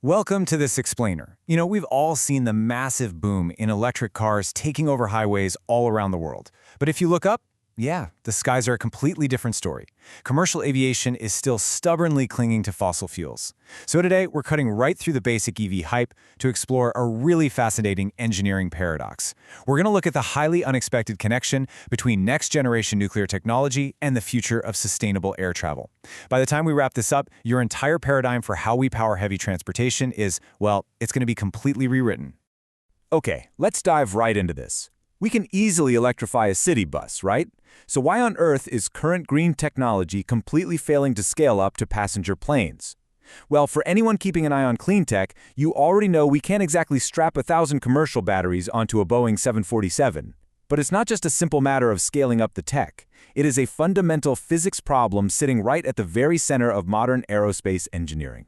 Welcome to this explainer. We've all seen the massive boom in electric cars taking over highways all around the world. But if you look up, yeah, the skies are a completely different story. Commercial aviation is still stubbornly clinging to fossil fuels. So today, we're cutting right through the basic EV hype to explore a really fascinating engineering paradox. We're going to look at the highly unexpected connection between next-generation nuclear technology and the future of sustainable air travel. By the time we wrap this up, your entire paradigm for how we power heavy transportation is, well, it's going to be completely rewritten. Okay, let's dive right into this. We can easily electrify a city bus, right? So why on earth is current green technology completely failing to scale up to passenger planes? Well, for anyone keeping an eye on clean tech, you already know we can't exactly strap 1,000 commercial batteries onto a Boeing 747. But it's not just a simple matter of scaling up the tech. It is a fundamental physics problem sitting right at the very center of modern aerospace engineering.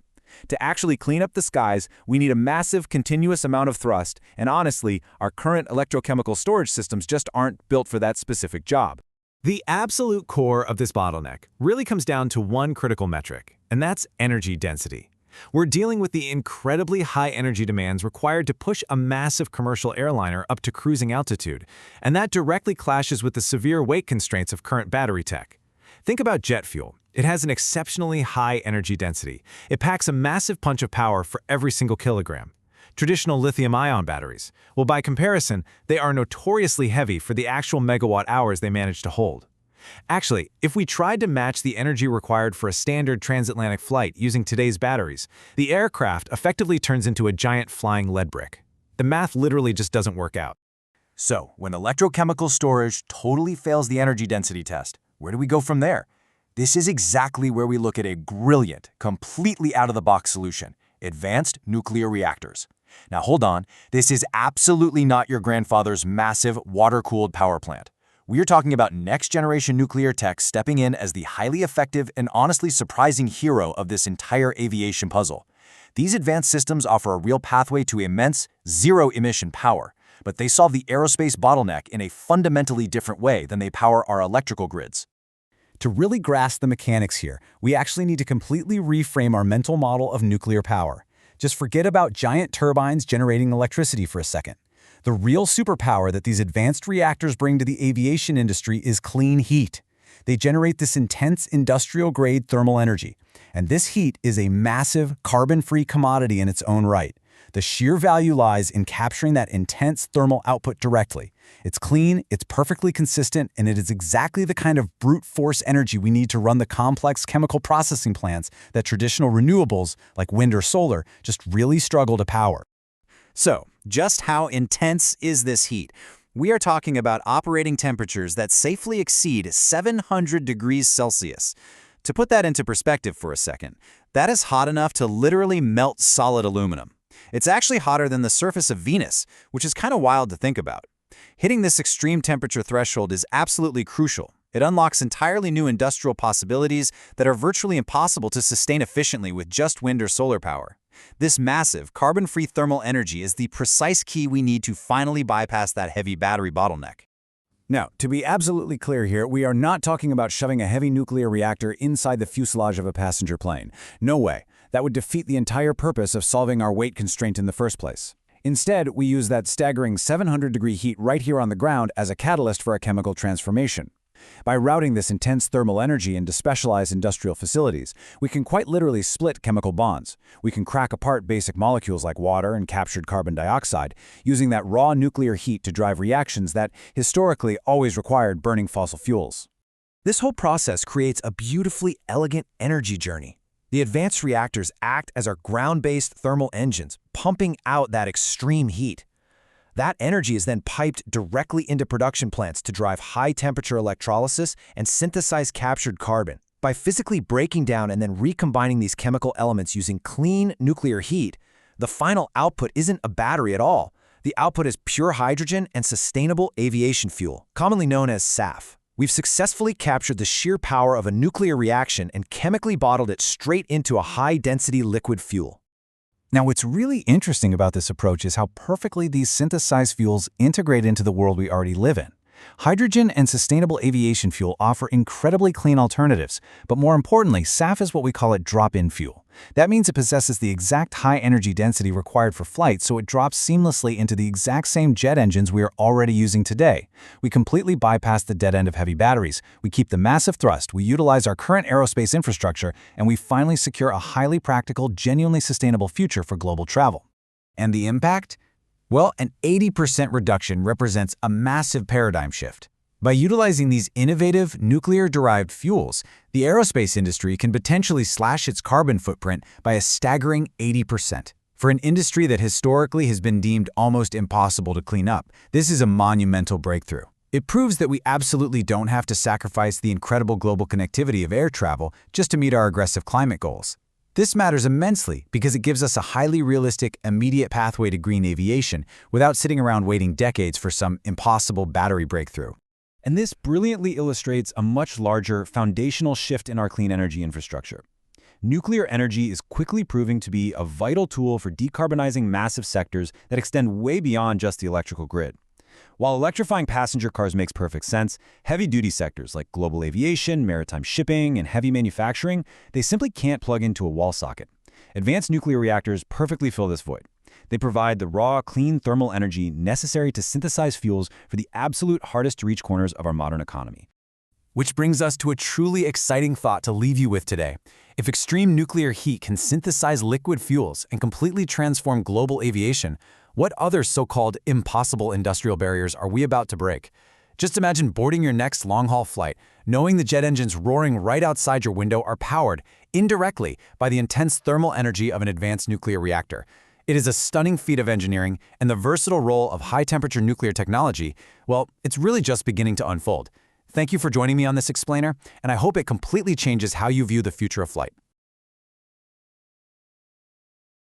To actually clean up the skies, we need a massive, continuous amount of thrust, and honestly, our current electrochemical storage systems just aren't built for that specific job. The absolute core of this bottleneck really comes down to one critical metric, and that's energy density. We're dealing with the incredibly high energy demands required to push a massive commercial airliner up to cruising altitude, and that directly clashes with the severe weight constraints of current battery tech. Think about jet fuel. It has an exceptionally high energy density. It packs a massive punch of power for every single kilogram. Traditional lithium-ion batteries, well, by comparison, they are notoriously heavy for the actual megawatt hours they manage to hold. Actually, if we tried to match the energy required for a standard transatlantic flight using today's batteries, the aircraft effectively turns into a giant flying lead brick. The math literally just doesn't work out. So, when electrochemical storage totally fails the energy density test, where do we go from there? This is exactly where we look at a brilliant, completely out-of-the-box solution: advanced nuclear reactors. Now hold on, this is absolutely not your grandfather's massive water-cooled power plant. We are talking about next-generation nuclear tech stepping in as the highly effective and honestly surprising hero of this entire aviation puzzle. These advanced systems offer a real pathway to immense, zero-emission power, but they solve the aerospace bottleneck in a fundamentally different way than they power our electrical grids. To really grasp the mechanics here, we actually need to completely reframe our mental model of nuclear power. Just forget about giant turbines generating electricity for a second. The real superpower that these advanced reactors bring to the aviation industry is clean heat. They generate this intense industrial-grade thermal energy, and this heat is a massive, carbon-free commodity in its own right. The sheer value lies in capturing that intense thermal output directly. It's clean, it's perfectly consistent, and it is exactly the kind of brute force energy we need to run the complex chemical processing plants that traditional renewables, like wind or solar, just really struggle to power. So, just how intense is this heat? We are talking about operating temperatures that safely exceed 700 degrees Celsius. To put that into perspective for a second, that is hot enough to literally melt solid aluminum. It's actually hotter than the surface of Venus, which is kind of wild to think about. Hitting this extreme temperature threshold is absolutely crucial. It unlocks entirely new industrial possibilities that are virtually impossible to sustain efficiently with just wind or solar power. This massive, carbon-free thermal energy is the precise key we need to finally bypass that heavy battery bottleneck. Now, to be absolutely clear here, we are not talking about shoving a heavy nuclear reactor inside the fuselage of a passenger plane. No way. That would defeat the entire purpose of solving our weight constraint in the first place. Instead, we use that staggering 700-degree heat right here on the ground as a catalyst for a chemical transformation. By routing this intense thermal energy into specialized industrial facilities, we can quite literally split chemical bonds. We can crack apart basic molecules like water and captured carbon dioxide, using that raw nuclear heat to drive reactions that historically always required burning fossil fuels. This whole process creates a beautifully elegant energy journey. The advanced reactors act as our ground-based thermal engines, pumping out that extreme heat. That energy is then piped directly into production plants to drive high-temperature electrolysis and synthesize captured carbon. By physically breaking down and then recombining these chemical elements using clean nuclear heat, the final output isn't a battery at all. The output is pure hydrogen and sustainable aviation fuel, commonly known as SAF. We've successfully captured the sheer power of a nuclear reaction and chemically bottled it straight into a high-density liquid fuel. Now, what's really interesting about this approach is how perfectly these synthesized fuels integrate into the world we already live in. Hydrogen and sustainable aviation fuel offer incredibly clean alternatives, but more importantly, SAF is what we call a drop-in fuel. That means it possesses the exact high energy density required for flight, so it drops seamlessly into the exact same jet engines we are already using today. We completely bypass the dead end of heavy batteries, we keep the massive thrust, we utilize our current aerospace infrastructure, and we finally secure a highly practical, genuinely sustainable future for global travel. And the impact? Well, an 80% reduction represents a massive paradigm shift. By utilizing these innovative, nuclear-derived fuels, the aerospace industry can potentially slash its carbon footprint by a staggering 80%. For an industry that historically has been deemed almost impossible to clean up, this is a monumental breakthrough. It proves that we absolutely don't have to sacrifice the incredible global connectivity of air travel just to meet our aggressive climate goals. This matters immensely because it gives us a highly realistic, immediate pathway to green aviation without sitting around waiting decades for some impossible battery breakthrough. And this brilliantly illustrates a much larger, foundational shift in our clean energy infrastructure. Nuclear energy is quickly proving to be a vital tool for decarbonizing massive sectors that extend way beyond just the electrical grid. While electrifying passenger cars makes perfect sense, heavy-duty sectors like global aviation, maritime shipping, and heavy manufacturing, they simply can't plug into a wall socket. Advanced nuclear reactors perfectly fill this void. They provide the raw, clean thermal energy necessary to synthesize fuels for the absolute hardest-to-reach corners of our modern economy. Which brings us to a truly exciting thought to leave you with today. If extreme nuclear heat can synthesize liquid fuels and completely transform global aviation, what other so-called impossible industrial barriers are we about to break? Just imagine boarding your next long-haul flight, knowing the jet engines roaring right outside your window are powered, indirectly, by the intense thermal energy of an advanced nuclear reactor. It is a stunning feat of engineering, and the versatile role of high-temperature nuclear technology, well, it's really just beginning to unfold. Thank you for joining me on this explainer, and I hope it completely changes how you view the future of flight.